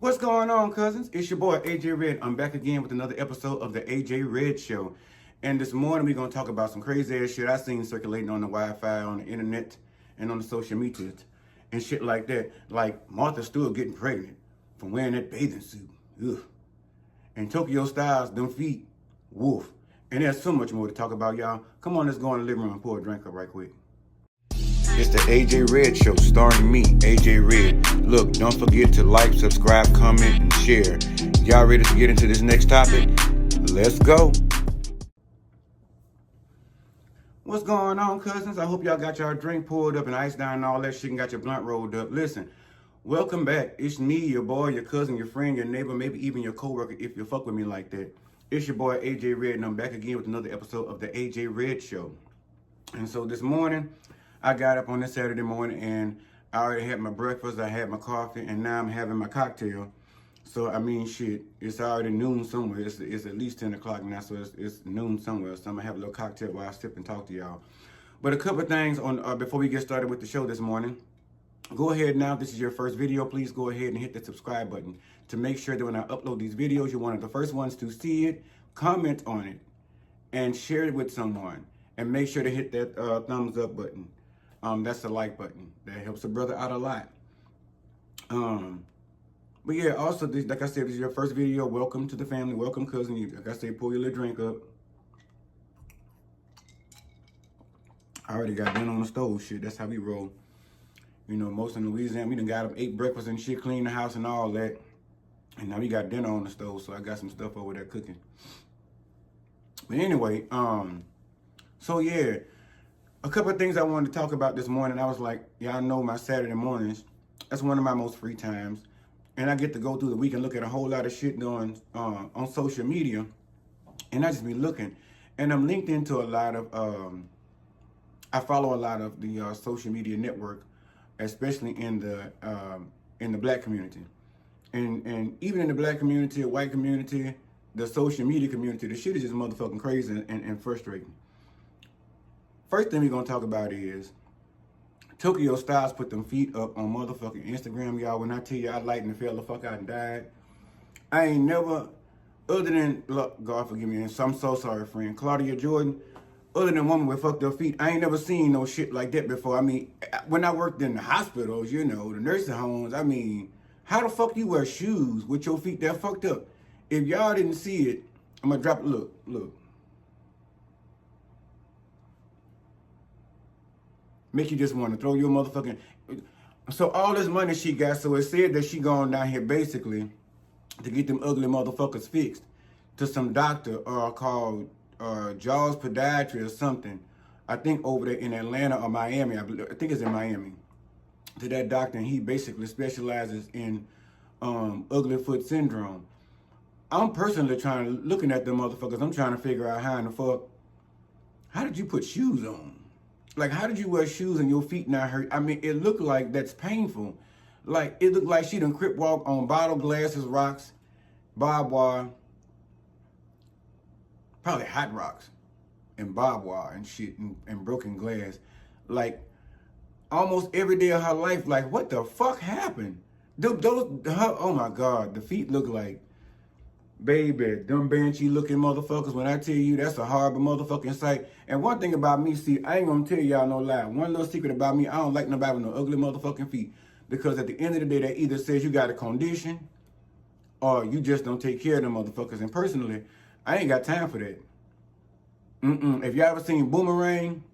What's going on, cousins? It's your boy, AJ Red. I'm back again with another episode of the AJ Red Show. And this morning, we're going to talk about some crazy ass shit I seen circulating on the Wi-Fi, on the internet, and on the social media, and shit like that. Like Martha Stewart getting pregnant from wearing that bathing suit. Ugh. And Tokyo Styles, them feet. Woof. And there's so much more to talk about, y'all. Come on, let's go in the living room and pour a drink up right quick. It's the AJ Red Show, starring me, AJ Red. Look, don't forget to like, subscribe, comment, and share. Y'all ready to get into this next topic? Let's go. What's going on, cousins? I hope y'all got y'all drink poured up and ice down and all that shit and got your blunt rolled up. Listen, welcome back. It's me, your boy, your cousin, your friend, your neighbor, maybe even your coworker if you fuck with me like that. It's your boy, AJ Red, and I'm back again with another episode of the AJ Red Show. And so this morning, I got up on this Saturday morning and I already had my breakfast, I had my coffee, and now I'm having my cocktail. So, I mean, shit, it's already noon somewhere. It's at least 10 o'clock now, so it's noon somewhere. So I'm gonna have a little cocktail while I sip and talk to y'all. But a couple of things on before we get started with the show this morning. Go ahead now, if this is your first video, please go ahead and hit the subscribe button to make sure that when I upload these videos, you're one of the first ones to see it, comment on it, and share it with someone. And make sure to hit that thumbs up button. That's the like button. That helps a brother out a lot. But yeah, also, like I said, this is your first video. Welcome to the family. Welcome, cousin. Like I said, pour your little drink up. I already got dinner on the stove. Shit, that's how we roll. You know, most in Louisiana, we done got up, ate breakfast and shit, cleaned the house and all that. And now we got dinner on the stove, so I got some stuff over there cooking. But anyway, so yeah, a couple of things I wanted to talk about this morning. I was like, y'all know my Saturday mornings, that's one of my most free times. And I get to go through the week and look at a whole lot of shit on social media. And I just be looking. And I'm linked into a lot of, I follow a lot of the social media network, especially in the black community. And even in the black community, white community, the social media community, the shit is just motherfucking crazy and frustrating. First thing we're gonna talk about is Tokyo Styles put them feet up on motherfucking Instagram, y'all. When I tell you I lightened the fell the fuck out and died, I ain't never, other than, look, God forgive me, and so I'm so sorry, friend, Claudia Jordan, other than woman with fucked up feet, I ain't never seen no shit like that before. I mean, when I worked in the hospitals, you know, the nursing homes, I mean, how the fuck you wear shoes with your feet that fucked up? If y'all didn't see it, I'm gonna drop, look. Make you just want to throw your motherfucking... So all this money she got, so it said that she going down here basically to get them ugly motherfuckers fixed to some doctor called Jaws Podiatry or something. I think over there in Atlanta or Miami. I think it's in Miami. To that doctor, and he basically specializes in ugly foot syndrome. I'm personally looking at them motherfuckers, I'm trying to figure out how in the fuck, how did you put shoes on? Like, how did you wear shoes and your feet not hurt? I mean, it looked like that's painful. Like, it looked like she done crip walk on bottle glasses, rocks, barbed wire, probably hot rocks, and barbed wire and shit, and broken glass. Like, almost every day of her life, like, what the fuck happened? Oh my God, the feet look like, baby, them banshee looking motherfuckers. When I tell you, that's a horrible motherfucking sight. And one thing about me, see, I ain't gonna tell y'all no lie. One little secret about me, I don't like nobody with no ugly motherfucking feet. Because at the end of the day, that either says you got a condition or you just don't take care of them motherfuckers. And personally, I ain't got time for that. If y'all ever seen Boomerang,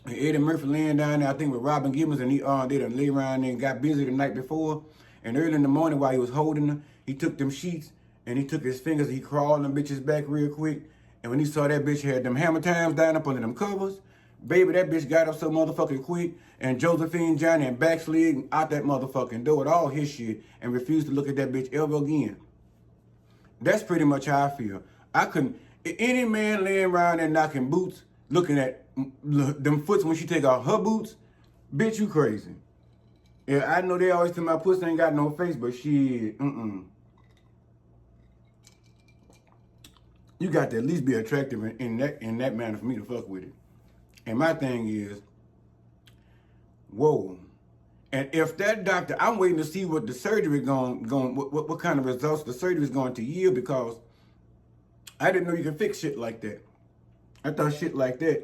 and Eddie Murphy laying down there, I think with Robin Gibbons, and they done lay around there and got busy the night before. And early in the morning while he was holding her, he took them sheets and he took his fingers, he crawled them bitches back real quick. And when he saw that bitch had them hammer times down up under them covers, baby, that bitch got up so motherfucking quick. And Josephine Johnny and backslid out that motherfucking door with all his shit and refused to look at that bitch ever again. That's pretty much how I feel. I couldn't, any man laying around there knocking boots, looking at them foots when she take off her boots, bitch, you crazy. Yeah, I know they always tell my pussy ain't got no face, but shit, You got to at least be attractive in that manner for me to fuck with it. And my thing is, whoa, And if that doctor, I'm waiting to see what the surgery what kind of results the surgery is going to yield, because I didn't know you could fix shit like that. I thought shit like that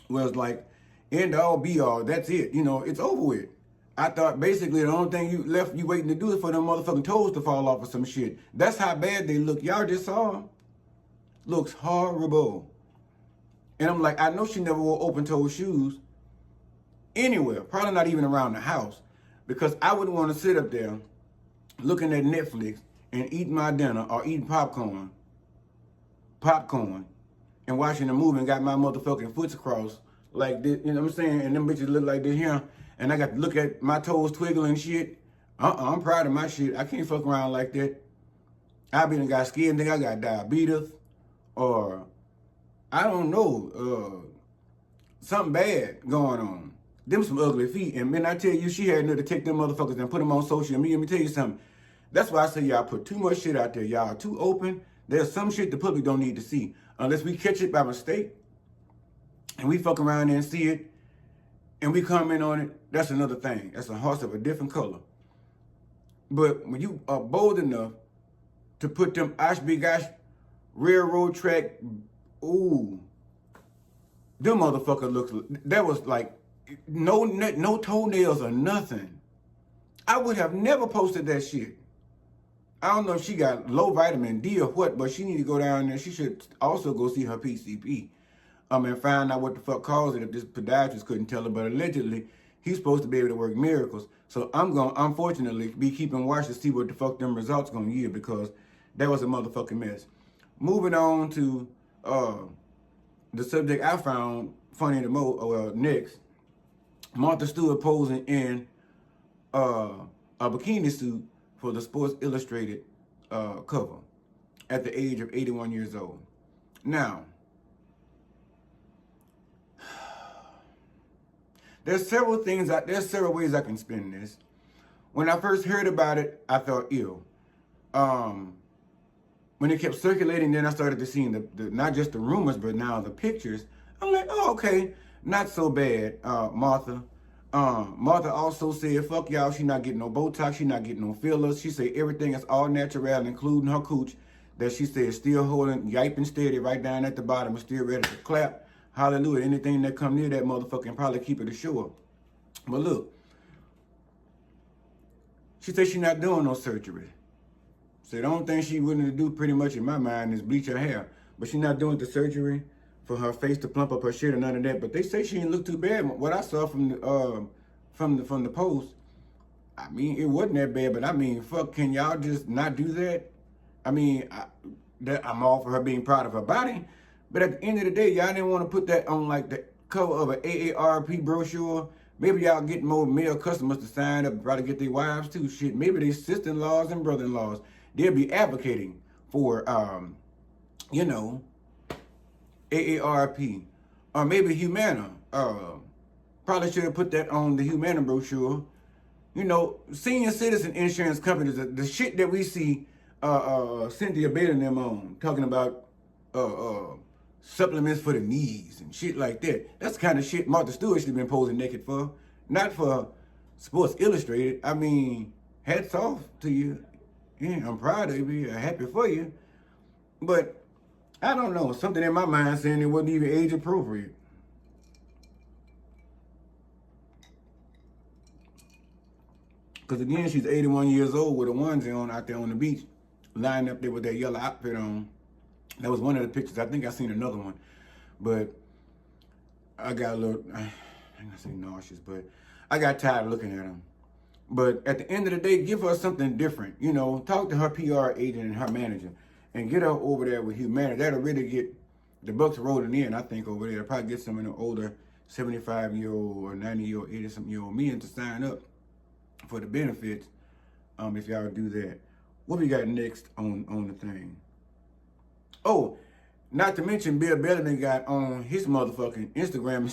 was like end all be all. That's it. You know, it's over with. I thought basically the only thing you waiting to do is for them motherfucking toes to fall off or some shit. That's how bad they look. Y'all just saw them. Looks horrible. And I'm like, I know she never wore open-toed shoes anywhere. Probably not even around the house. Because I wouldn't want to sit up there looking at Netflix and eating my dinner or eating popcorn, and watching a movie and got my motherfucking foots crossed like this, you know what I'm saying? And them bitches look like this here. And I got to look at my toes twiggling and shit. I'm proud of my shit. I can't fuck around like that. I been got scared and think I got diabetes or I don't know, something bad going on. Them some ugly feet. And man, I tell you, she had to take them motherfuckers and put them on social media. Let me tell you something. That's why I say y'all put too much shit out there. Y'all too open. There's some shit the public don't need to see. Unless we catch it by mistake and we fuck around there and see it and we comment on it, that's another thing. That's a horse of a different color. But when you are bold enough to put them railroad track, ooh, them motherfucker looks, that was like no toenails or nothing. I would have never posted that shit. I don't know if she got low vitamin D or what, but she need to go down there. She should also go see her PCP. And find out what the fuck caused it if this podiatrist couldn't tell her. But allegedly, he's supposed to be able to work miracles. So I'm going to, unfortunately, be keeping watch to see what the fuck them results going to yield, because that was a motherfucking mess. Moving on to the subject I found funny the most, next. Martha Stewart posing in a bikini suit for the Sports Illustrated cover at the age of 81 years old. Now, there's several ways I can spin this. When I first heard about it, I felt ill. When it kept circulating, then I started to see the not just the rumors, but now the pictures. I'm like, oh, okay, not so bad, Martha. Martha also said, fuck y'all, she not getting no Botox, she not getting no fillers. She said everything is all natural, including her cooch, that she said is still holding, yiping steady right down at the bottom, still ready to clap. Hallelujah. Anything that come near that motherfucker probably keep it ashore. But look, she said she not doing no surgery. So the only thing she willing to do pretty much in my mind is bleach her hair. But she not doing the surgery for her face to plump up her shit or none of that. But they say she didn't look too bad. What I saw from the post, I mean, it wasn't that bad. But I mean, fuck, can y'all just not do that? I mean, I'm all for her being proud of her body. But at the end of the day, y'all didn't want to put that on like the cover of an AARP brochure. Maybe y'all get more male customers to sign up, try to get their wives too. Shit, maybe their sister-in-laws and brother-in-laws, they'll be advocating for, AARP. Or maybe Humana. Probably should have put that on the Humana brochure. You know, senior citizen insurance companies, the shit that we see Cynthia Bailey and them on, talking about supplements for the knees and shit like that. That's the kind of shit Martha Stewart should have been posing naked for. Not for Sports Illustrated. I mean, hats off to you. Yeah, I'm proud of you. I'm happy for you. But, I don't know. Something in my mind saying it wasn't even age appropriate. Because again, she's 81 years old with a onesie on out there on the beach, lying up there with that yellow outfit on. That was one of the pictures. I think I seen another one. But I got a little, I'm not gonna say nauseous, but I got tired of looking at them. But at the end of the day, give her something different. You know, talk to her PR agent and her manager and get her over there with Humana. That'll really get the bucks rolling in, I think, over there. It'll probably get some of the older 75-year-old or 90-year-old, 80-something-year-old men to sign up for the benefits if y'all do that. What we got next on the thing? Oh, not to mention Bill Bellamy got on his motherfucking Instagram and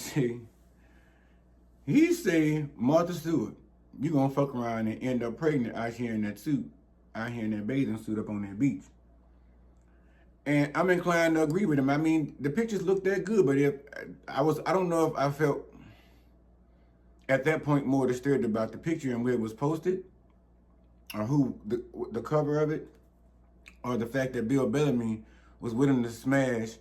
say, Martha Stewart, you gonna fuck around and end up pregnant out here in that suit, out here in that bathing suit up on that beach. And I'm inclined to agree with him. I mean, the pictures look that good, but I don't know if I felt at that point more disturbed about the picture and where it was posted, or who the cover of it, or the fact that Bill Bellamy was willing to smash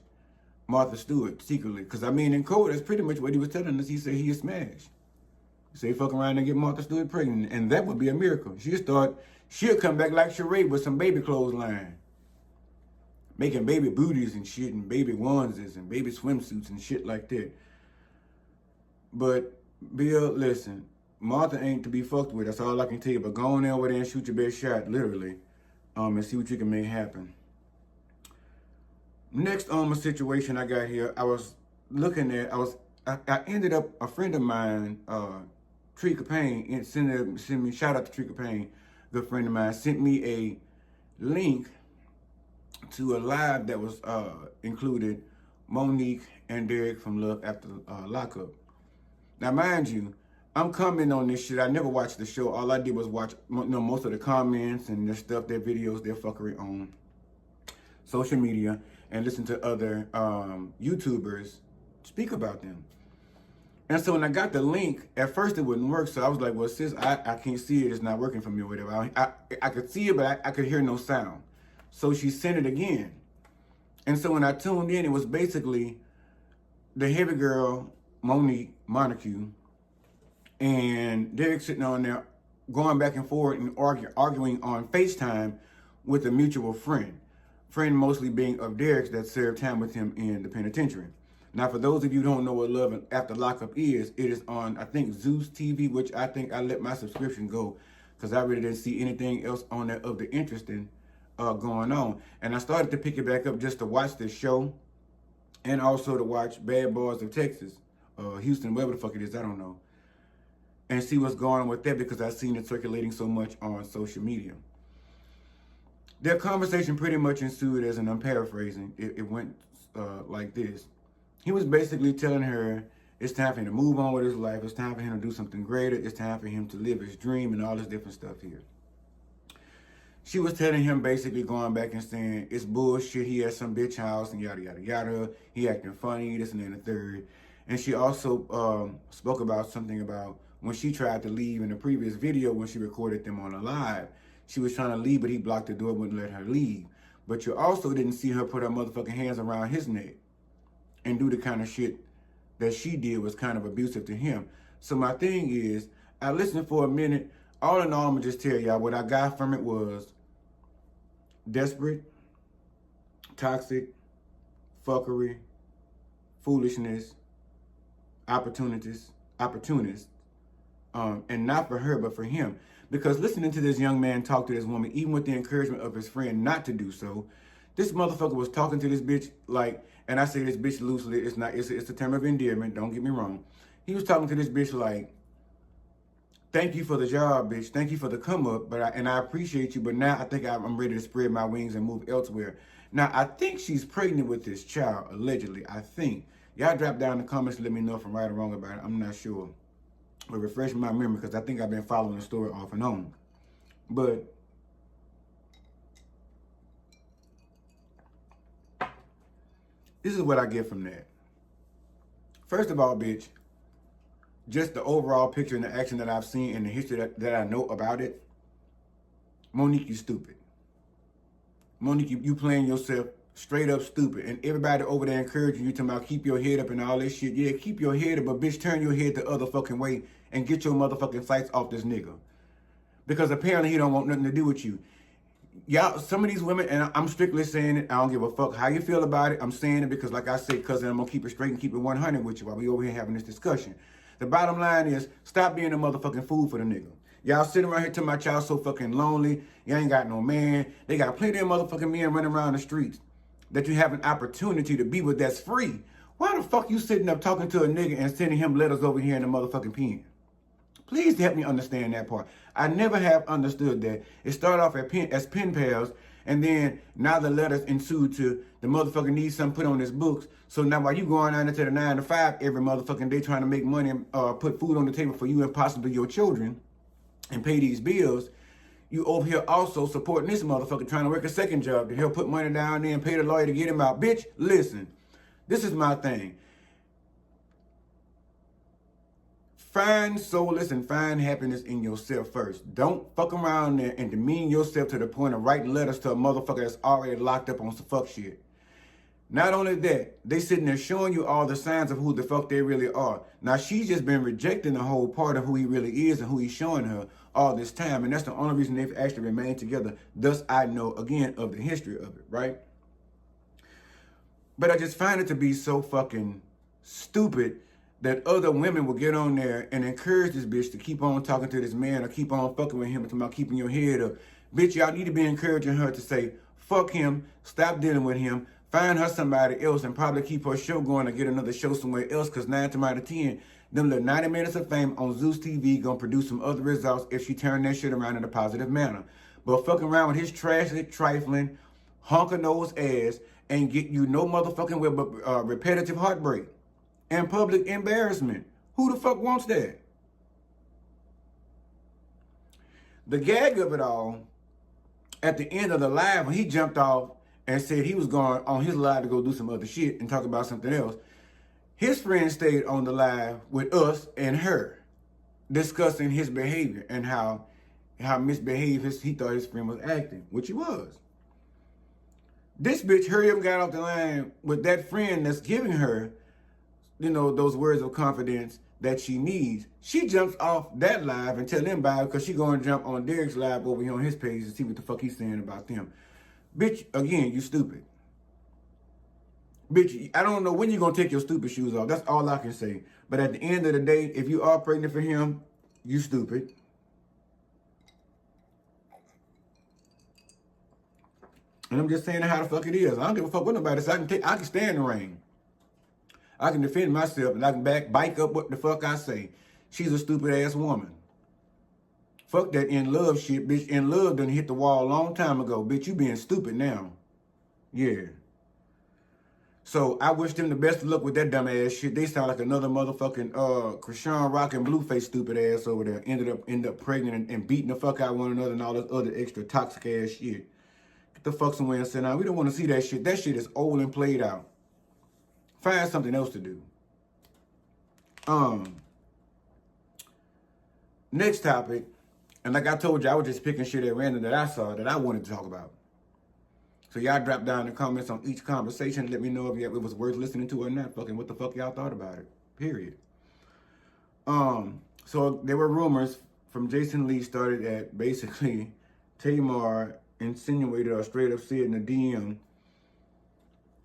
Martha Stewart secretly. Because, I mean, in code, that's pretty much what he was telling us. He said he'd smash. He said fuck around and get Martha Stewart pregnant. And that would be a miracle. She just thought she'll come back like Sheree with some baby clothes line. Making baby booties and shit, and baby onesies and baby swimsuits and shit like that. But, Bill, listen, Martha ain't to be fucked with. That's all I can tell you. But go on over there and shoot your best shot, literally, and see what you can make happen. Next on my situation I got here, I was looking at, I ended up, a friend of mine, Trika Payne, sent me, shout out to Trika Payne, good friend of mine, sent me a link to a live that was included Monique and Derek from Love After Lockup. Now, mind you, I'm commenting on this shit. I never watched the show. All I did was watch most of the comments and their stuff, their videos, their fuckery on social media, and listen to other YouTubers speak about them. And so when I got the link, at first it wouldn't work. So I was like, well, sis, I can't see it. It's not working for me or whatever. I could see it, but I could hear no sound. So she sent it again. And so when I tuned in, it was basically the heavy girl, Monique, and Derek sitting on there going back and forth and arguing on FaceTime with a mutual friend. Friend mostly being of Derek's that served time with him in the penitentiary. Now, for those of you who don't know what Love After Lockup is, it is on, I think, Zeus TV, which I think I let my subscription go because I really didn't see anything else on there of the interesting going on. And I started to pick it back up just to watch this show and also to watch Bad Boys of Texas, Houston, whatever the fuck it is, I don't know, and see what's going on with that because I've seen it circulating so much on social media. Their conversation pretty much ensued, as I'm paraphrasing, it went like this. He was basically telling her it's time for him to move on with his life. It's time for him to do something greater. It's time for him to live his dream and all this different stuff here. She was telling him basically going back and saying it's bullshit. He has some bitch house and yada, yada, yada. He acting funny, this and then the third. And she also spoke about something about when she tried to leave in the previous video when she recorded them on a live. She was trying to leave, but he blocked the door, wouldn't let her leave. But you also didn't see her put her motherfucking hands around his neck and do the kind of shit that she did was kind of abusive to him. So my thing is, I listened for a minute. All in all, I'm going to just tell y'all what I got from it was desperate, toxic, fuckery, foolishness, opportunists, and not for her, but for him. Because listening to this young man talk to this woman, even with the encouragement of his friend not to do so, this motherfucker was talking to this bitch like, and I say this bitch loosely, it's a term of endearment, don't get me wrong. He was talking to this bitch like, thank you for the job, bitch. Thank you for the come up, and I appreciate you, but now I think I'm ready to spread my wings and move elsewhere. Now, I think she's pregnant with this child, allegedly, I think. Y'all drop down in the comments and let me know if I'm right or wrong about it. I'm not sure. But refresh my memory because I think I've been following the story off and on. But this is what I get from that. First of all, bitch, just the overall picture and the action that I've seen and the history that I know about it, Monique, you stupid. Monique, you playing yourself straight up stupid. And everybody over there encouraging you to about keep your head up and all this shit. Yeah, keep your head up, but bitch, turn your head the other fucking way and get your motherfucking sights off this nigga. Because apparently he don't want nothing to do with you. Y'all, some of these women, and I'm strictly saying it, I don't give a fuck how you feel about it. I'm saying it because, like I said, cousin, I'm gonna keep it straight and keep it 100 with you while we over here having this discussion. The bottom line is, stop being a motherfucking fool for the nigga. Y'all sitting around here telling my child so fucking lonely. You ain't got no man. They got plenty of motherfucking men running around the streets that you have an opportunity to be with that's free. Why the fuck you sitting up talking to a nigga and sending him letters over here in the motherfucking pen? Please help me understand that part. I never have understood that. It started off as pen pals, and then now the letters ensued to the motherfucker needs something put on his books. So now while you going out into the 9 to 5 every motherfucking day trying to make money and put food on the table for you and possibly your children and pay these bills, you over here also supporting this motherfucker trying to work a second job to help put money down there and pay the lawyer to get him out. Bitch, listen, this is my thing. Find solace and find happiness in yourself first. Don't fuck around there and demean yourself to the point of writing letters to a motherfucker that's already locked up on some fuck shit. Not only that, they sitting there showing you all the signs of who the fuck they really are. Now, she's just been rejecting the whole part of who he really is and who he's showing her all this time. And that's the only reason they've actually remained together. Thus, I know, again, of the history of it, right? But I just find it to be so fucking stupid that other women will get on there and encourage this bitch to keep on talking to this man or keep on fucking with him and about keeping your head up. Bitch, y'all need to be encouraging her to say, fuck him, stop dealing with him, find her somebody else, and probably keep her show going or get another show somewhere else, because 9 times out of 10, them little 90 minutes of fame on Zeus TV gonna produce some other results if she turn that shit around in a positive manner. But fucking around with his trashy, trifling, honker-nose ass and get you no motherfucking way but repetitive heartbreak and public embarrassment. Who the fuck wants that? The gag of it all, at the end of the live, when he jumped off and said he was going on his live to go do some other shit and talk about something else, his friend stayed on the live with us and her, discussing his behavior and how misbehaved he thought his friend was acting, which he was. This bitch hurry up and got off the line with that friend that's giving her, you know, those words of confidence that she needs. She jumps off that live and tell them about it because she going to jump on Derek's live over here on his page to see what the fuck he's saying about them. Bitch, again, you stupid. Bitch, I don't know when you're going to take your stupid shoes off. That's all I can say. But at the end of the day, if you are pregnant for him, you stupid. And I'm just saying how the fuck it is. I don't give a fuck what nobody says. I can stand the rain. I can defend myself and I can bike up what the fuck I say. She's a stupid ass woman. Fuck that in love shit, bitch. In love done hit the wall a long time ago. Bitch, you being stupid now. Yeah. So I wish them the best of luck with that dumb ass shit. They sound like another motherfucking Krishan Rock and Blueface stupid ass over there. End up pregnant and beating the fuck out of one another and all this other extra toxic ass shit. Get the fuck somewhere and sit down. We don't want to see that shit. That shit is old and played out. Find something else to do. Next topic, and like I told you, I was just picking shit at random that I saw that I wanted to talk about. So y'all drop down the comments on each conversation. Let me know if it was worth listening to or not. Fucking what the fuck y'all thought about it. Period. So there were rumors from Jason Lee started at basically Tamar insinuated or straight up said in the DM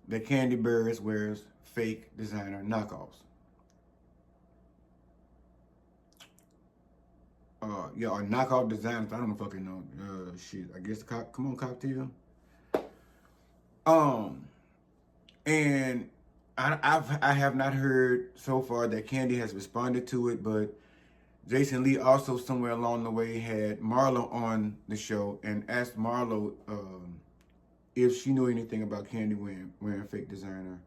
that Kandi Burruss wears fake designer knockoffs. Yeah, or knockoff designers. I don't fucking know. Shit. I guess come on, cocktail. And I have not heard so far that Kandi has responded to it, but Jason Lee also somewhere along the way had Marlo on the show and asked Marlo if she knew anything about Kandi wearing fake designer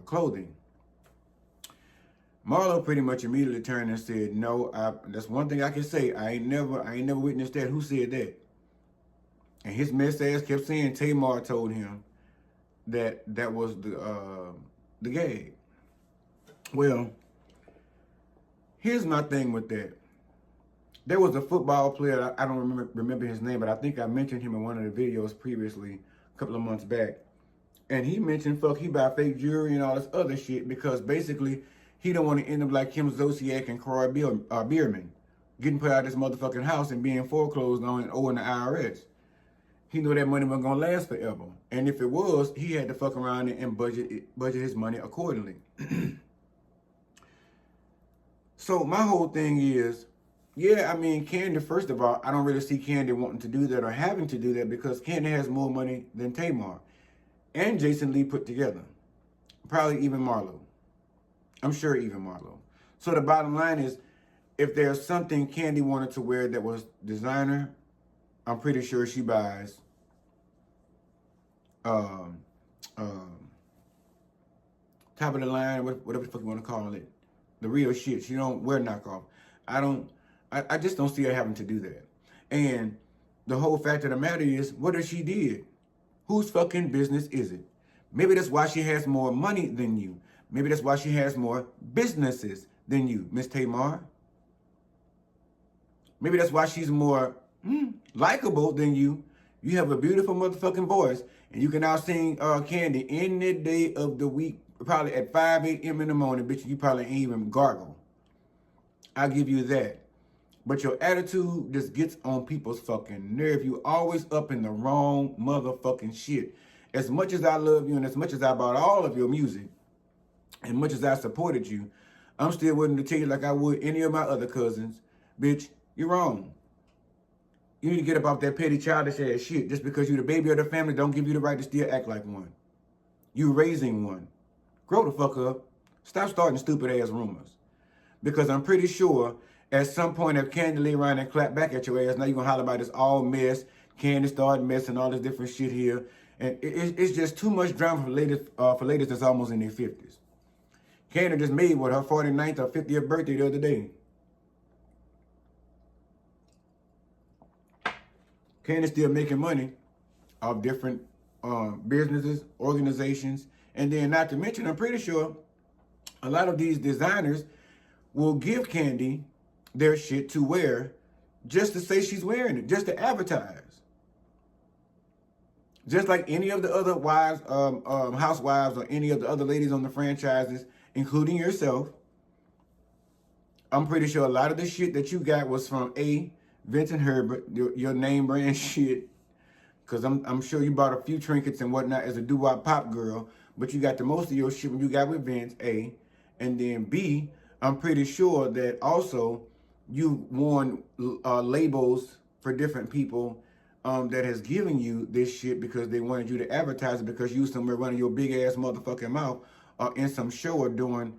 clothing. Marlo pretty much immediately turned and said, "No, that's one thing I can say. I ain't never witnessed that. Who said that?" And his mess ass kept saying Tamar told him that was the gag. Well, here's my thing with that. There was a football player, I don't remember his name, but I think I mentioned him in one of the videos previously, a couple of months back. And he mentioned, he buy fake jewelry and all this other shit because basically he don't want to end up like Kim Zolciak and Croy Bierman, getting put out of this motherfucking house and being foreclosed on and owing the IRS. He knew that money wasn't going to last forever. And if it was, he had to fuck around and budget his money accordingly. So my whole thing is, yeah, I mean, Kandi, first of all, I don't really see Kandi wanting to do that or having to do that because Kandi has more money than Tamar and Jason Lee put together. Probably even Marlo. I'm sure even Marlo. So the bottom line is, if there's something Kandi wanted to wear that was designer, I'm pretty sure she buys top of the line, whatever the fuck you want to call it, the real shit. She don't wear knockoff. I just don't see her having to do that. And the whole fact of the matter is, what if she did? Whose fucking business is it? Maybe that's why she has more money than you. Maybe that's why she has more businesses than you, Miss Tamar. Maybe that's why she's more likable than you. You have a beautiful motherfucking voice, and you can out sing Candy any day of the week, probably at 5 a.m. in the morning, bitch. You probably ain't even gargle. I'll give you that. But your attitude just gets on people's fucking nerve. You always up in the wrong motherfucking shit. As much as I love you and as much as I bought all of your music, and much as I supported you, I'm still willing to tell you like I would any of my other cousins, bitch, you're wrong. You need to get up off that petty childish ass shit. Just because you're the baby of the family don't give you the right to still act like one. You raising one. Grow the fuck up. Stop starting stupid ass rumors. Because I'm pretty sure at some point if Candy lay around and clap back at your ass, now you're gonna holler about this all mess. Candy started messing all this different shit here. And it's just too much drama for ladies that's almost in their 50s. Candy just made her 49th or 50th birthday the other day. Candy's still making money off different businesses, organizations, and then not to mention, I'm pretty sure a lot of these designers will give Candy their shit to wear just to say she's wearing it, just to advertise. Just like any of the other wives, housewives, or any of the other ladies on the franchises, including yourself, I'm pretty sure a lot of the shit that you got was from Vincent Herbert, your name brand shit, because I'm sure you bought a few trinkets and whatnot as a doo-wop pop girl, but you got the most of your shit when you got with Vince, A. And then B, I'm pretty sure that also you worn labels for different people that has given you this shit because they wanted you to advertise it because you somewhere running your big ass motherfucking mouth in some show or doing,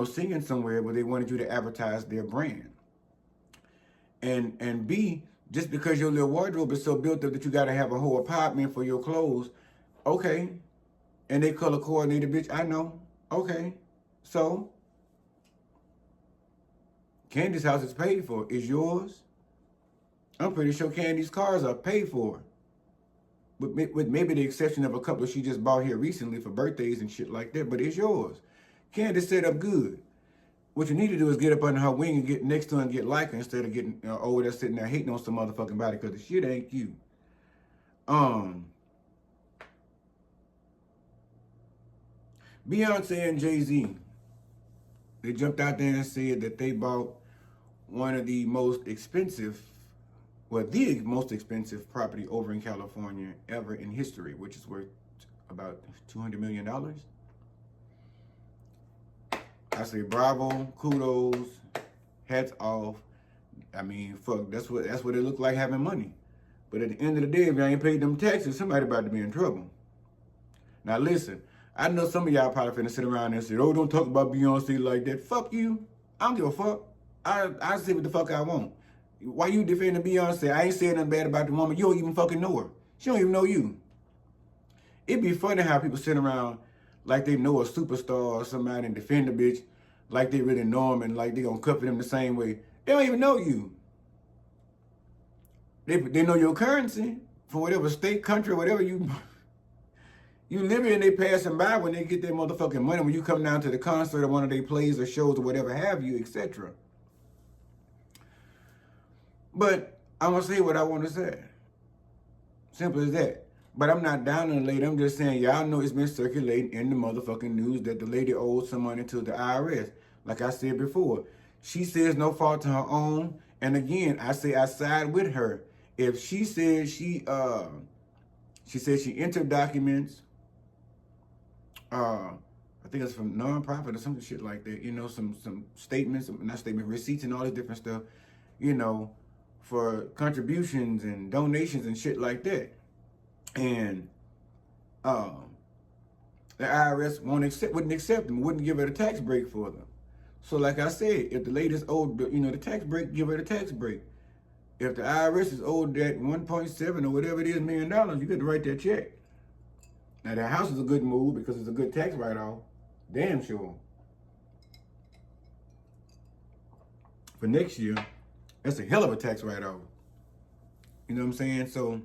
singing somewhere where they wanted you to advertise their brand. And B, just because your little wardrobe is so built up that you got to have a whole apartment for your clothes, okay. And they color coordinated, bitch, I know. Okay. So, Candy's house is paid for. Is yours? I'm pretty sure Candy's cars are paid for. With maybe the exception of a couple she just bought here recently for birthdays and shit like that, but it's yours. Candy's set up good. What you need to do is get up under her wing and get next to her and get like her instead of getting over there sitting there hating on some motherfucking body because the shit ain't you. Beyounce and Jay-Z, they jumped out there and said that they bought one of the most expensive, the most expensive property over in California ever in history, which is worth about $200 million. I say bravo, kudos, hats off. I mean, fuck, that's what it looked like having money. But at the end of the day, if you ain't paid them taxes, somebody about to be in trouble. Now listen, I know some of y'all probably finna sit around and say, oh, don't talk about Beyonce like that. Fuck you. I don't give a fuck. I say what the fuck I want. Why you defending Beyonce? I ain't saying nothing bad about the woman. You don't even fucking know her. She don't even know you. It'd be funny how people sit around like they know a superstar or somebody and defend a bitch like they really know him and like they gonna cover them the same way. They don't even know you. They know your currency from whatever state, country, whatever you live in. They passing by when they get their motherfucking money when you come down to the concert or one of their plays or shows or whatever have you, etc. But I'm gonna say what I want to say. Simple as that. But I'm not down on the lady. I'm just saying, y'all know it's been circulating in the motherfucking news that the lady owed some money to the IRS. Like I said before, she says no fault to her own. And again, I say I side with her. If she says she entered documents, I think it's from nonprofit or some shit like that. Some statements, receipts and all this different stuff. For contributions and donations and shit like that. And the IRS wouldn't accept them, wouldn't give her a tax break for them. So like I said, if the lady's owed, the tax break, give her the tax break. If the IRS is owed that 1.7 or whatever it is $1 million, you get to write that check. Now that house is a good move because it's a good tax write-off. Damn sure. For next year, that's a hell of a tax write-off. You know what I'm saying? So,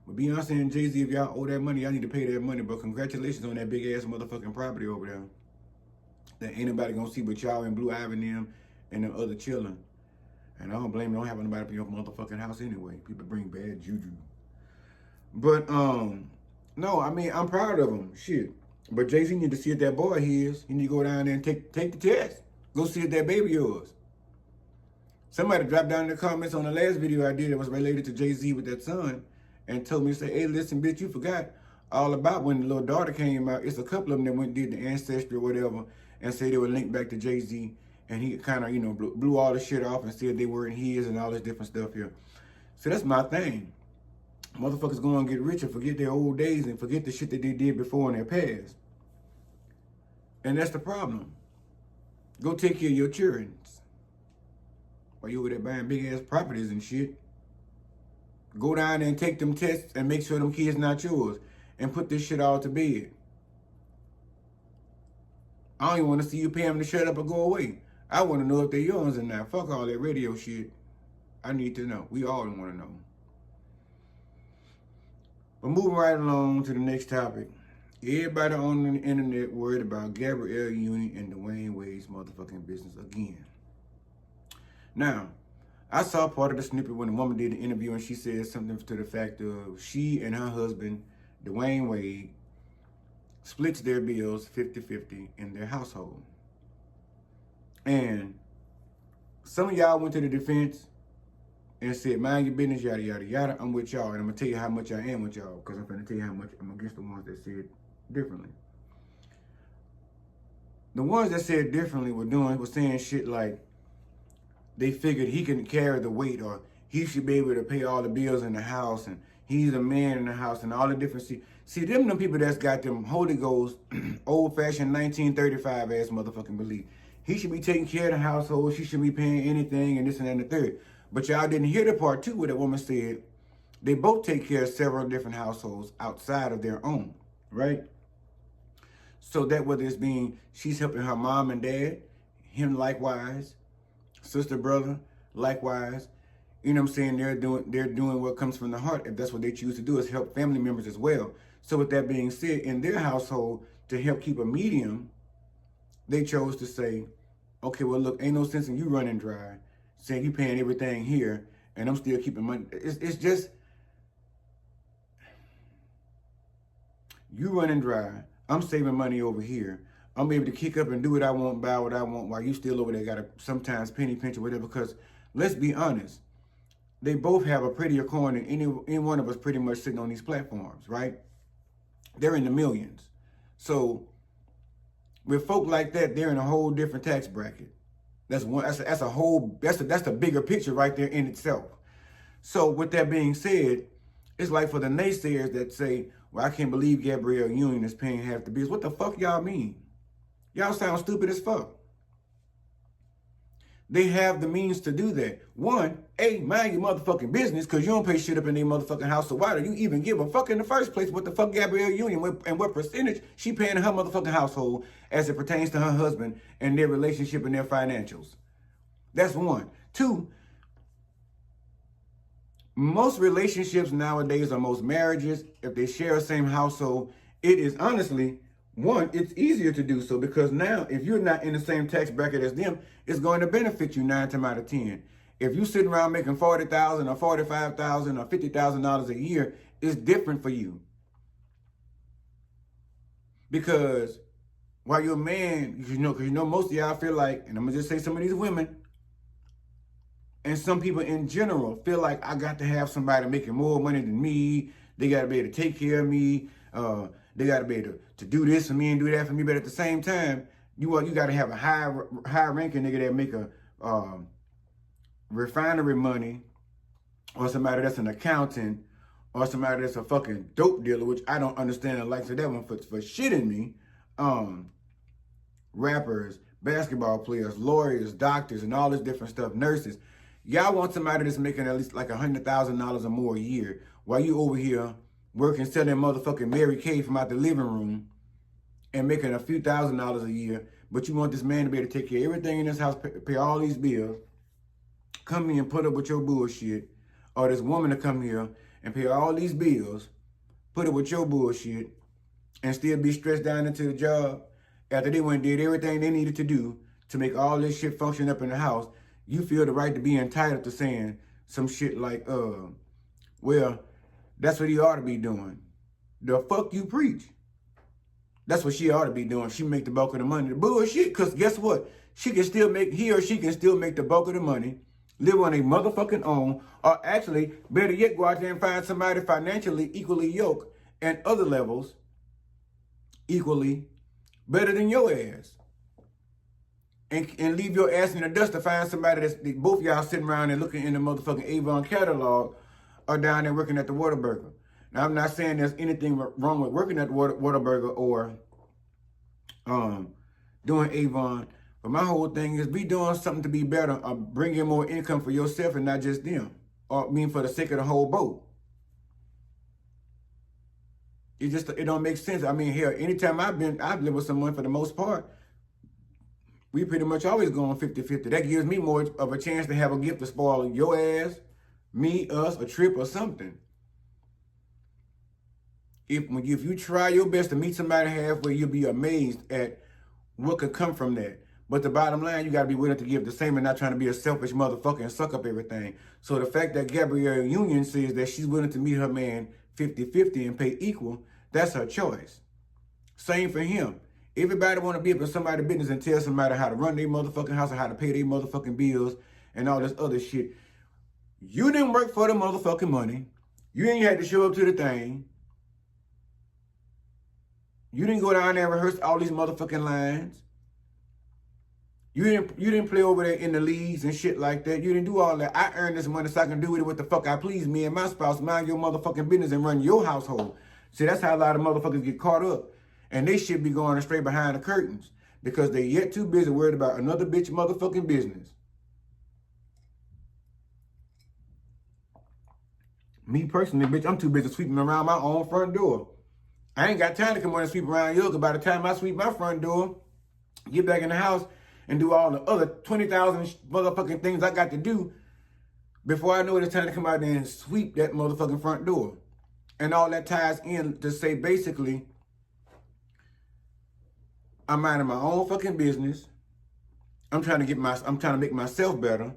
with Beyounce and Jay-Z, if y'all owe that money, y'all need to pay that money. But congratulations on that big-ass motherfucking property over there that ain't nobody gonna see but y'all and Blue Ivy and them and them other children. And I don't blame you. Don't have anybody up in your motherfucking house anyway. People bring bad juju. But, no, I mean, I'm proud of him. Shit. But Jay-Z need to see if that boy he is. He need to go down there and take the test. Go see if that baby yours. Somebody dropped down in the comments on the last video I did that was related to Jay-Z with that son and told me, say, hey, listen, bitch, you forgot all about when the little daughter came out. It's a couple of them that went and did the ancestry or whatever and say they were linked back to Jay-Z. And he kind of, you know, blew all the shit off and said they weren't his and all this different stuff here. So that's my thing. Motherfuckers go and get rich and forget their old days and forget the shit that they did before in their past. And that's the problem. Go take care of your children. While you over there buying big ass properties and shit. Go down there and take them tests and make sure them kids not yours. And put this shit all to bed. I don't even want to see you pay them to shut up or go away. I want to know if they're yours or not. Fuck all that radio shit. I need to know. We all want to know. But moving right along to the next topic. Everybody on the internet worried about Gabrielle Union and Dwayne Wade's motherfucking business again. Now, I saw part of the snippet when the woman did the interview and she said something to the fact of she and her husband, Dwayne Wade, splits their bills 50-50 in their household. And some of y'all went to the defense and said, mind your business, yada, yada, yada. I'm with y'all, and I'm going to tell you how much I am with y'all, because I'm going to tell you how much I'm against the ones that said differently. The ones that said differently were saying shit like they figured he can carry the weight, or he should be able to pay all the bills in the house, and he's a man in the house, and all the different... See, them people that's got them Holy Ghost, old-fashioned 1935 ass motherfucking belief. He should be taking care of the household, she should be paying anything, and this and that and the third. But y'all didn't hear the part two where that woman said they both take care of several different households outside of their own, right? So that whether it's being, she's helping her mom and dad, him likewise, sister, brother, likewise. You know what I'm saying? They're doing what comes from the heart. If that's what they choose to do, is help family members as well. So with that being said, in their household, to help keep a medium, they chose to say, okay, well, look, ain't no sense in you running dry, saying you paying everything here, and I'm still keeping money. It's just, you running dry, I'm saving money over here. I'm able to kick up and do what I want, buy what I want, while you still over there got to sometimes penny pinch or whatever. Because let's be honest, they both have a prettier coin than any one of us pretty much sitting on these platforms, right? They're in the millions. So with folk like that, they're in a whole different tax bracket. That's the bigger picture right there in itself. So with that being said, it's like for the naysayers that say, well, I can't believe Gabrielle Union is paying half the bills. What the fuck y'all mean? Y'all sound stupid as fuck. They have the means to do that. One, mind your motherfucking business, because you don't pay shit up in their motherfucking house. So why do you even give a fuck in the first place what the fuck Gabrielle Union and what percentage she paying in her motherfucking household as it pertains to her husband and their relationship and their financials? That's one. Two, most relationships nowadays, or most marriages, if they share the same household, it is honestly, one, it's easier to do so, because now if you're not in the same tax bracket as them, it's going to benefit you 9 times out of 10. If you sitting around making $40,000 or $45,000 or $50,000 a year, it's different for you. Because while you're a man, because you know most of y'all feel like, and I'm gonna just say some of these women, and some people in general feel like I got to have somebody making more money than me. They got to be able to take care of me. They got to be able to do this for me and do that for me. But at the same time, you got to have a high ranking nigga that make a refinery money, or somebody that's an accountant, or somebody that's a fucking dope dealer, which I don't understand the likes of that one for shitting me. Rappers, basketball players, lawyers, doctors, and all this different stuff, nurses. Y'all want somebody that's making at least like $100,000 or more a year, while you over here working, selling motherfucking Mary Kay from out the living room and making a few $1,000s a year, but you want this man to be able to take care of everything in this house, pay all these bills, come here and put up with your bullshit, or this woman to come here and pay all these bills, put up with your bullshit, and still be stressed down into the job after they went and did everything they needed to do to make all this shit function up in the house. you feel the right to be entitled to saying some shit like, well, that's what he ought to be doing. The fuck you preach. That's what she ought to be doing. She make the bulk of the money. The bullshit, because guess what? He or she can still make the bulk of the money, live on a motherfucking own, or actually, better yet, go out there and find somebody financially equally yoked and other levels equally better than your ass. And leave your ass in the dust to find somebody that's both y'all sitting around and looking in the motherfucking Avon catalog or down there working at the Whataburger. Now, I'm not saying there's anything wrong with working at the Whataburger or doing Avon, but my whole thing is be doing something to be better or bring in more income for yourself and not just them, or for the sake of the whole boat. It don't make sense. I mean, hell, anytime I've lived with someone, for the most part, we pretty much always go on 50-50. That gives me more of a chance to have a gift to spoil your ass, me, us, a trip or something. If you try your best to meet somebody halfway, you'll be amazed at what could come from that. But the bottom line, you got to be willing to give the same and not trying to be a selfish motherfucker and suck up everything. So the fact that Gabrielle Union says that she's willing to meet her man 50-50 and pay equal, that's her choice. Same for him. Everybody want to be up in somebody's business and tell somebody how to run their motherfucking house or how to pay their motherfucking bills and all this other shit. You didn't work for the motherfucking money. You ain't had to show up to the thing. You didn't go down there and rehearse all these motherfucking lines. You didn't play over there in the leagues and shit like that. You didn't do all that. I earned this money so I can do with it what the fuck I please. Me and my spouse, mind your motherfucking business and run your household. See, that's how a lot of motherfuckers get caught up. And they should be going astray behind the curtains because they yet too busy worried about another bitch motherfucking business. Me personally, bitch, I'm too busy sweeping around my own front door. I ain't got time to come on and sweep around yours, because by the time I sweep my front door, get back in the house and do all the other 20,000 motherfucking things I got to do before I know it's time to come out there and sweep that motherfucking front door. And all that ties in to say basically, I'm minding my own fucking business. I'm trying to make myself better.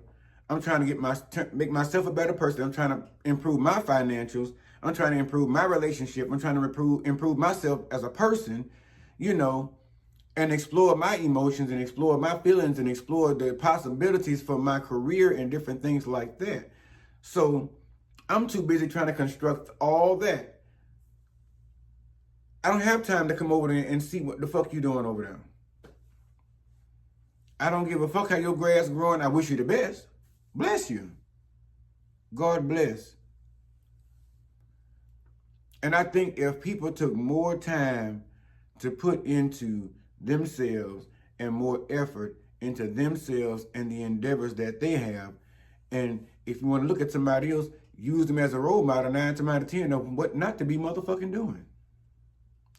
I'm trying to make myself a better person. I'm trying to improve my financials. I'm trying to improve my relationship. I'm trying to improve myself as a person, and explore my emotions and explore my feelings and explore the possibilities for my career and different things like that. So I'm too busy trying to construct all that. I don't have time to come over there and see what the fuck you doing over there. I don't give a fuck how your grass growing. I wish you the best. Bless you. God bless. And I think if people took more time to put into themselves and more effort into themselves and the endeavors that they have, and if you want to look at somebody else, use them as a role model 9 times out of 10 of what not to be motherfucking doing.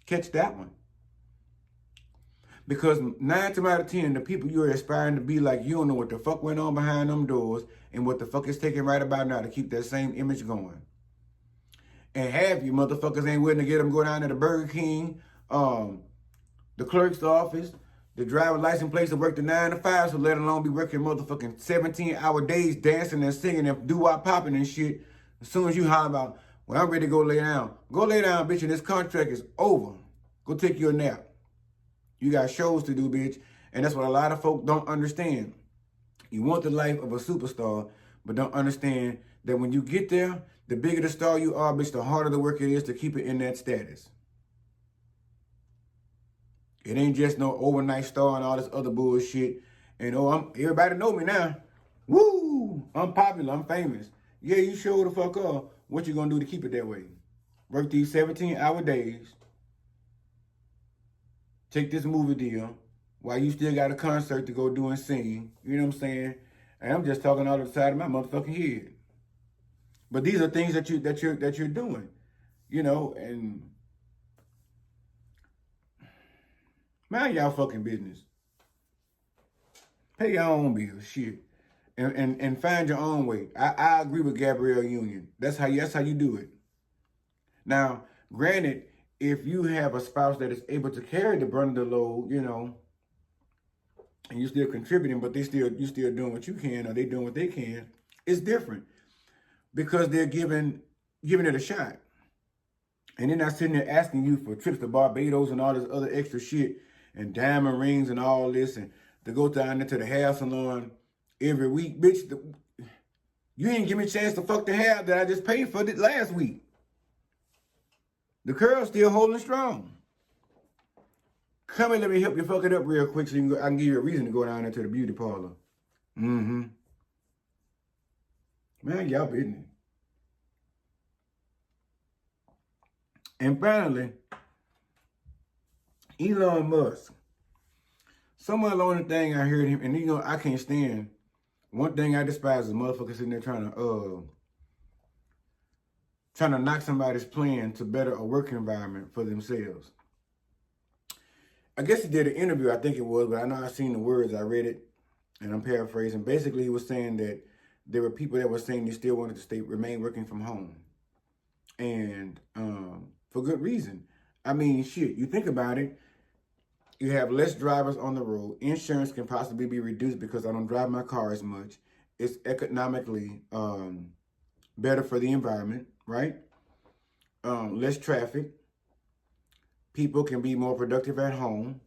Catch that one. Because 9 times out of 10, the people you're aspiring to be like, you don't know what the fuck went on behind them doors and what the fuck is taking right about now to keep that same image going. And half you motherfuckers ain't willing to get them go down to the Burger King, the clerk's office, the driver's license place to work the 9 to 5, so let alone be working motherfucking 17-hour days dancing and singing and doo-wop popping and shit. As soon as you holler about, well, I'm ready to go lay down. Go lay down, bitch, and this contract is over. Go take your nap. You got shows to do, bitch. And that's what a lot of folk don't understand. You want the life of a superstar, but don't understand that when you get there, the bigger the star you are, bitch, the harder the work it is to keep it in that status. It ain't just no overnight star and all this other bullshit. And everybody know me now. Woo! I'm popular, I'm famous. Yeah, you sure the fuck up. What you gonna do to keep it that way? Work these 17-hour days. Take this movie deal while you still got a concert to go do and sing. You know what I'm saying? And I'm just talking out of the side of my motherfucking head. But these are things that you're doing, and mind y'all fucking business. Pay your own bills, shit, and find your own way. I agree with Gabrielle Union. That's how you do it. Now, granted, if you have a spouse that is able to carry the brunt of the load, and you still contributing, but you still doing what you can, or they doing what they can, it's different because they're giving it a shot. And they're not sitting there asking you for trips to Barbados and all this other extra shit and diamond rings and all this and to go down there to the hair salon every week. Bitch, you ain't give me a chance to fuck the hair that I just paid for it last week. The curl's still holding strong. Come and let me help you fuck it up real quick so you can I can give you a reason to go down there to the beauty parlor. Mm-hmm. Man, y'all business. And finally, Elon Musk. Somewhere along the thing I heard him, and you know, I can't stand, one thing I despise is motherfuckers sitting there trying to knock somebody's plan to better a work environment for themselves. I guess he did an interview, I think it was, but I know I seen the words, I read it, and I'm paraphrasing. Basically, he was saying that there were people that were saying they still wanted to remain working from home. And for good reason. I mean, shit, you think about it, you have less drivers on the road. Insurance can possibly be reduced because I don't drive my car as much. It's economically better for the environment, right? Less traffic. People can be more productive at home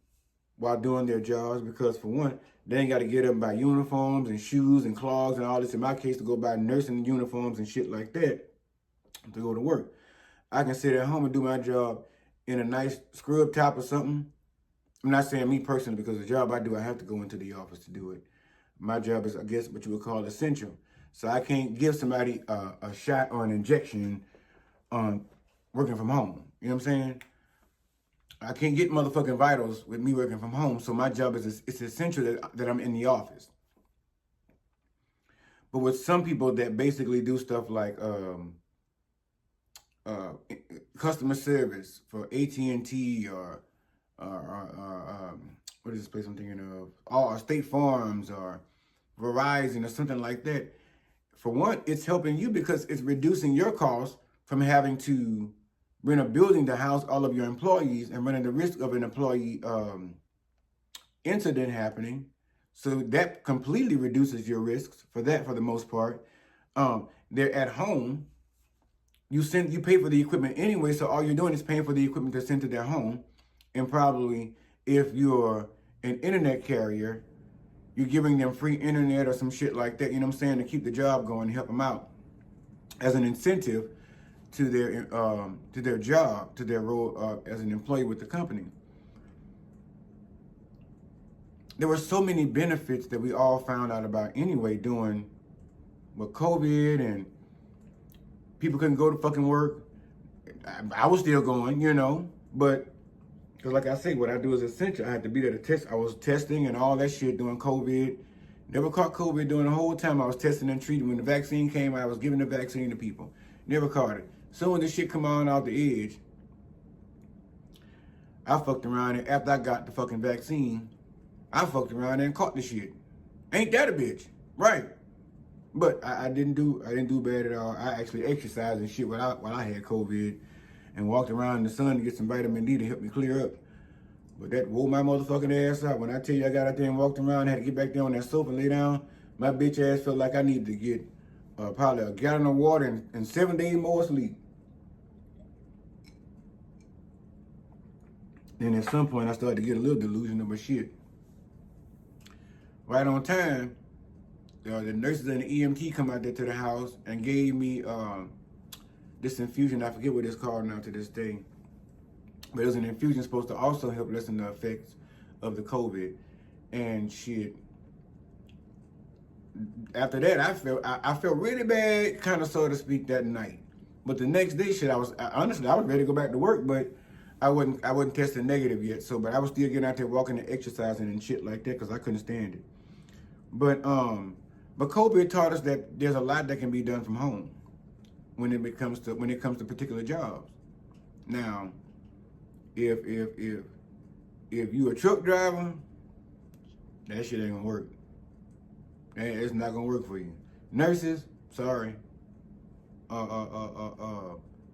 while doing their jobs because, for one, they ain't got to get up and buy uniforms and shoes and clogs and all this. In my case, to go buy nursing uniforms and shit like that to go to work. I can sit at home and do my job in a nice scrub top or something. I'm not saying me personally, because the job I do, I have to go into the office to do it. My job is, I guess, what you would call essential. So I can't give somebody a shot or an injection on working from home. You know what I'm saying? I can't get motherfucking vitals with me working from home. So my job is, it's essential that I'm in the office. But with some people that basically do stuff like customer service for AT&T or what is this place I'm thinking of? Oh, State Farms or Verizon or something like that. For one, it's helping you because it's reducing your costs from having to rent a building to house all of your employees and running the risk of an employee incident happening. So that completely reduces your risks for that, for the most part. They're at home. You pay for the equipment anyway, so all you're doing is paying for the equipment to send to their home. And probably if you're an internet carrier, you're giving them free internet or some shit like that, you know what I'm saying, to keep the job going and help them out as an incentive to their job, to their role as an employee with the company. There were so many benefits that we all found out about anyway doing with COVID, and people couldn't go to fucking work. I was still going, you know, but because like I say, what I do is essential. I had to be there to test. I was testing and all that shit during COVID. Never caught COVID during the whole time I was testing and treating. When the vaccine came, I was giving the vaccine to people. Never caught it. So when this shit come on out the edge, I fucked around, and after I got the fucking vaccine, I fucked around and caught the shit. Ain't that a bitch? Right. But I didn't do bad at all. I actually exercised and shit while I had COVID and walked around in the sun to get some vitamin D to help me clear up. But that wore my motherfucking ass out. When I tell you I got out there and walked around, had to get back there on that sofa and lay down, my bitch ass felt like I needed to get probably a gallon of water and 7 days more sleep. Then at some point I started to get a little delusional, but shit. Right on time, the nurses and the EMT come out there to the house and gave me this infusion. I forget what it's called now to this day. But it was an infusion supposed to also help lessen the effects of the COVID. And shit, after that, I felt really bad, kind of so to speak, that night. But the next day, shit, honestly, I was ready to go back to work, but I wasn't testing negative yet. So, but I was still getting out there walking and exercising and shit like that because I couldn't stand it. But COVID taught us that there's a lot that can be done from home when it comes to particular jobs. Now, if you a truck driver, that shit ain't gonna work. It's not gonna work for you. Nurses, sorry.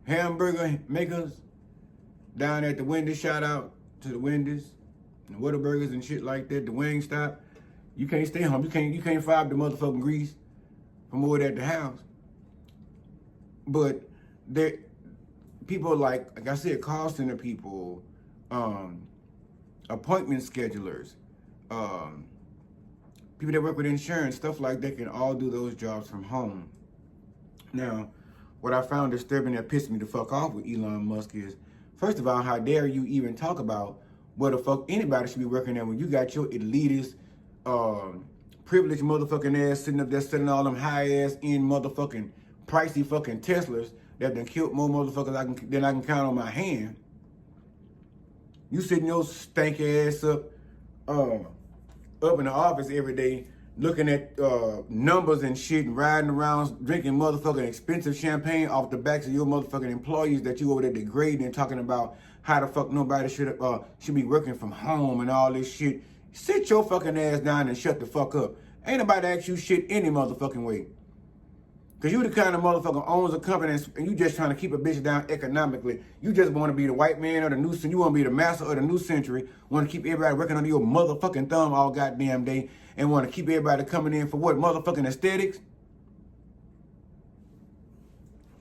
Hamburger makers down at the Wendy's, shout out to the Wendy's and Whataburgers and shit like that, the Wingstop. You can't stay home. You can't fob the motherfucking grease from over at the house. But there, people like I said, call center people, appointment schedulers, people that work with insurance, stuff like that can all do those jobs from home. Now, what I found disturbing that pissed me the fuck off with Elon Musk is, first of all, how dare you even talk about what the fuck anybody should be working at when you got your elitist, privileged motherfucking ass sitting up there selling all them high ass end motherfucking pricey fucking Teslas that done killed more motherfuckers than I can count on my hand. You sitting your stank ass up in the office every day looking at numbers and shit and riding around drinking motherfucking expensive champagne off the backs of your motherfucking employees that you over there degrading and talking about how the fuck nobody should be working from home and all this shit. Sit your fucking ass down and shut the fuck up. Ain't nobody ask you shit any motherfucking way. Cause you the kind of motherfucker owns a company and you just trying to keep a bitch down economically. You just want to be the white man of the new century. You want to be the master of the new century. Want to keep everybody working under your motherfucking thumb all goddamn day. And want to keep everybody coming in for what? Motherfucking aesthetics?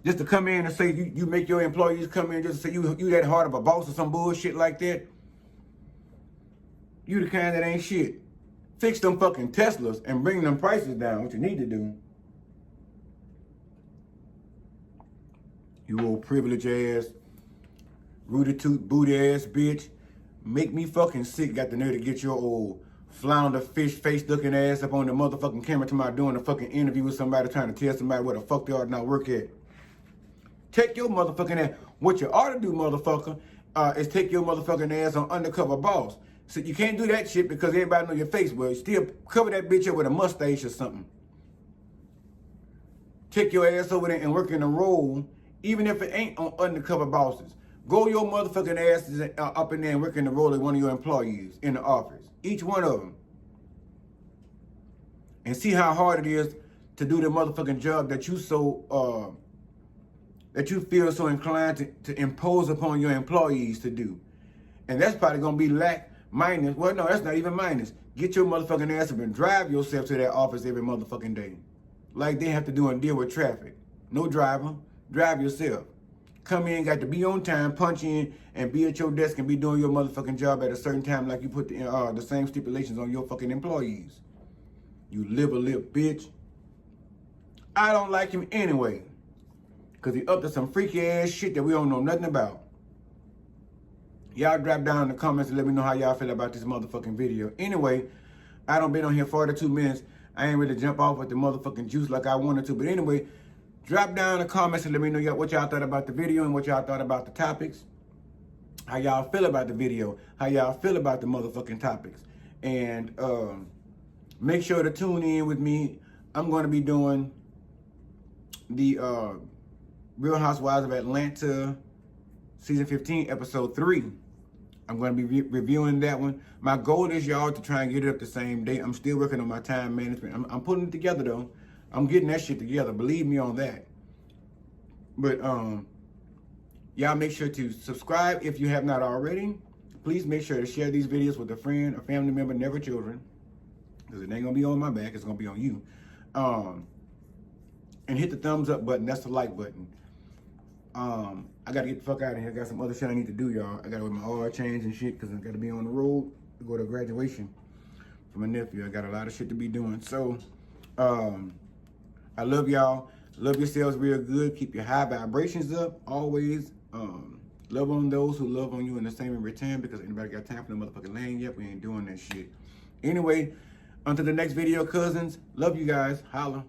Just to come in and say you make your employees come in just to say you that hard of a boss or some bullshit like that. You the kind that ain't shit. Fix them fucking Teslas and bring them prices down, what you need to do. You old privileged ass, rooty tooth booty ass bitch. Make me fucking sick. Got the nerve to get your old flounder fish face looking ass up on the motherfucking camera tomorrow doing a fucking interview with somebody trying to tell somebody where the fuck they ought to not work at. Take your motherfucking ass. What you ought to do, motherfucker, is take your motherfucking ass on Undercover Boss. So you can't do that shit because everybody know your face. Well, you still cover that bitch up with a mustache or something. Take your ass over there and work in a role, even if it ain't on Undercover Bosses. Go your motherfucking asses up in there and work in the role of one of your employees in the office. Each one of them. And see how hard it is to do the motherfucking job that you that you feel so inclined to impose upon your employees to do. And that's probably gonna be minus. Well, no, that's not even minus. Get your motherfucking ass up and drive yourself to that office every motherfucking day. Like they have to do and deal with traffic. No driver. Drive yourself. Come in, got to be on time, punch in, and be at your desk and be doing your motherfucking job at a certain time like you put the same stipulations on your fucking employees. You live bitch. I don't like him anyway. Because he up to some freaky ass shit that we don't know nothing about. Y'all drop down in the comments and let me know how y'all feel about this motherfucking video. Anyway, I done been on here 42 minutes. I ain't really jump off with the motherfucking juice like I wanted to. But anyway, drop down in the comments and let me know what y'all thought about the video and what y'all thought about the topics. How y'all feel about the video. How y'all feel about the motherfucking topics. And make sure to tune in with me. I'm going to be doing the Real Housewives of Atlanta Season 15, Episode 3. I'm going to be reviewing that one. My goal is, y'all, to try and get it up the same day. I'm still working on my time management. I'm putting it together, though. I'm getting that shit together. Believe me on that. But y'all make sure to subscribe if you have not already. Please make sure to share these videos with a friend, a family member, never children. Because it ain't going to be on my back. It's going to be on you. And hit the thumbs up button. That's the like button. I got to get the fuck out of here. I got some other shit I need to do, y'all. I got to wear my oil change and shit because I got to be on the road to go to graduation for my nephew. I got a lot of shit to be doing. So, I love y'all. Love yourselves real good. Keep your high vibrations up. Always love on those who love on you and the same in return, because anybody got time for the motherfucking lane yet? We ain't doing that shit. Anyway, until the next video, cousins. Love you guys. Holla.